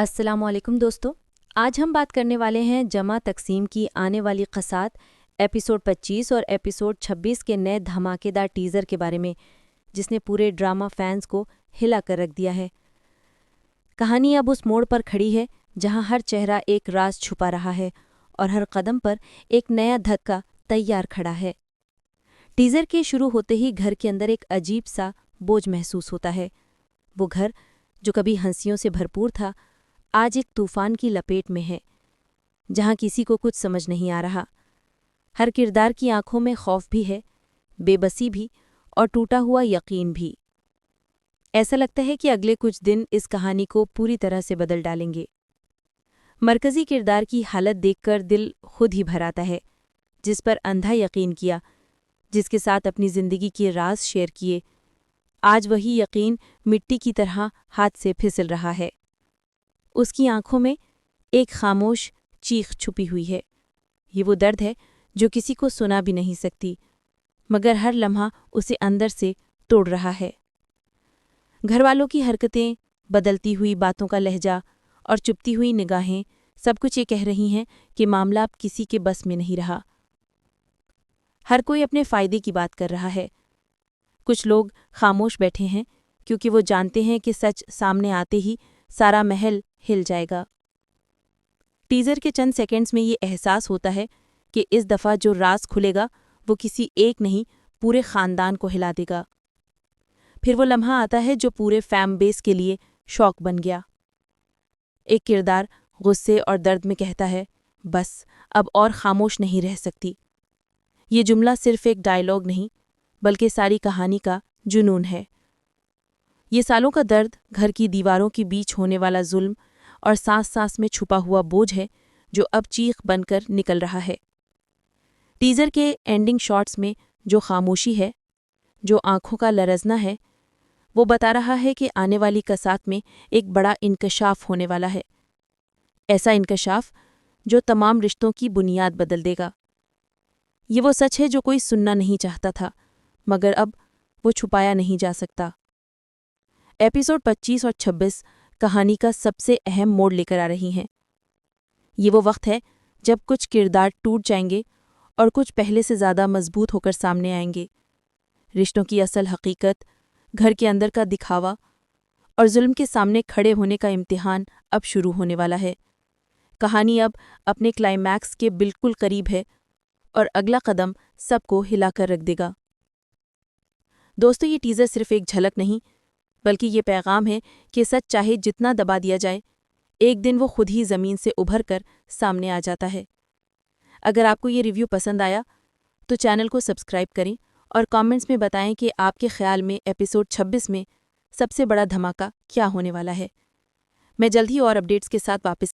السلام علیکم دوستو، آج ہم بات کرنے والے ہیں جمع تقسیم کی آنے والی قصات ایپیسوڈ 25 اور ایپیسوڈ 26 کے نئے دھماکے دار ٹیزر کے بارے میں، جس نے پورے ڈرامہ فینس کو ہلا کر رکھ دیا ہے۔ کہانی اب اس موڑ پر کھڑی ہے جہاں ہر چہرہ ایک راز چھپا رہا ہے اور ہر قدم پر ایک نیا دھکا تیار کھڑا ہے۔ ٹیزر کے شروع ہوتے ہی گھر کے اندر ایک عجیب سا بوجھ محسوس ہوتا ہے۔ وہ گھر جو کبھی ہنسیوں سے بھرپور تھا، آج ایک طوفان کی لپیٹ میں ہے، جہاں کسی کو کچھ سمجھ نہیں آ رہا۔ ہر کردار کی آنکھوں میں خوف بھی ہے، بے بسی بھی اور ٹوٹا ہوا یقین بھی۔ ایسا لگتا ہے کہ اگلے کچھ دن اس کہانی کو پوری طرح سے بدل ڈالیں گے۔ مرکزی کردار کی حالت دیکھ کر دل خود ہی بھر آتا ہے، جس پر اندھا یقین کیا، جس کے ساتھ اپنی زندگی کے راز شیئر کیے، آج وہی یقین مٹی کی طرح ہاتھ سے پھسل رہا ہے۔ اس کی آنکھوں میں ایک خاموش چیخ چھپی ہوئی ہے۔ یہ وہ درد ہے جو کسی کو سنا بھی نہیں سکتی، مگر ہر لمحہ اسے اندر سے توڑ رہا ہے۔ گھر والوں کی حرکتیں، بدلتی ہوئی باتوں کا لہجہ اور چپتی ہوئی نگاہیں، سب کچھ یہ کہہ رہی ہیں کہ معاملہ اب کسی کے بس میں نہیں رہا۔ ہر کوئی اپنے فائدے کی بات کر رہا ہے۔ کچھ لوگ خاموش بیٹھے ہیں کیونکہ وہ جانتے ہیں کہ سچ سامنے آتے ہی سارا محل ہل جائے گا۔ ٹیزر کے چند سیکنڈز میں یہ احساس ہوتا ہے کہ اس دفعہ جو راز کھلے گا وہ کسی ایک نہیں، پورے خاندان کو ہلا دے گا۔ پھر وہ لمحہ آتا ہے جو پورے فیم بیس کے لیے شوق بن گیا۔ ایک کردار غصے اور درد میں کہتا ہے، بس اب اور خاموش نہیں رہ سکتی۔ یہ جملہ صرف ایک ڈائیلاگ نہیں، بلکہ ساری کہانی کا جنون ہے۔ یہ سالوں کا درد، گھر کی دیواروں کے بیچ ہونے والا ظلم اور سانس سانس میں چھپا ہوا بوجھ ہے جو اب چیخ بن کر نکل رہا ہے۔ ٹیزر کے اینڈنگ شاٹس میں جو خاموشی ہے، جو آنکھوں کا لرزنا ہے، وہ بتا رہا ہے کہ آنے والی قصات میں ایک بڑا انکشاف ہونے والا ہے۔ ایسا انکشاف جو تمام رشتوں کی بنیاد بدل دے گا۔ یہ وہ سچ ہے جو کوئی سننا نہیں چاہتا تھا، مگر اب وہ چھپایا نہیں جا سکتا۔ ایپیسوڈ 25 اور 26 کہانی کا سب سے اہم موڑ لے کر آ رہی ہیں۔ یہ وہ وقت ہے جب کچھ کردار ٹوٹ جائیں گے اور کچھ پہلے سے زیادہ مضبوط ہو کر سامنے آئیں گے۔ رشتوں کی اصل حقیقت، گھر کے اندر کا دکھاوا اور ظلم کے سامنے کھڑے ہونے کا امتحان اب شروع ہونے والا ہے۔ کہانی اب اپنے کلائمیکس کے بالکل قریب ہے اور اگلا قدم سب کو ہلا کر رکھ دے گا۔ دوستو، یہ ٹیزر صرف ایک جھلک نہیں، بلکہ یہ پیغام ہے کہ سچ چاہے جتنا دبا دیا جائے، ایک دن وہ خود ہی زمین سے ابھر کر سامنے آ جاتا ہے۔ اگر آپ کو یہ ریویو پسند آیا تو چینل کو سبسکرائب کریں اور کامنٹس میں بتائیں کہ آپ کے خیال میں ایپیسوڈ 26 میں سب سے بڑا دھماکہ کیا ہونے والا ہے۔ میں جلد ہی اور اپڈیٹس کے ساتھ واپس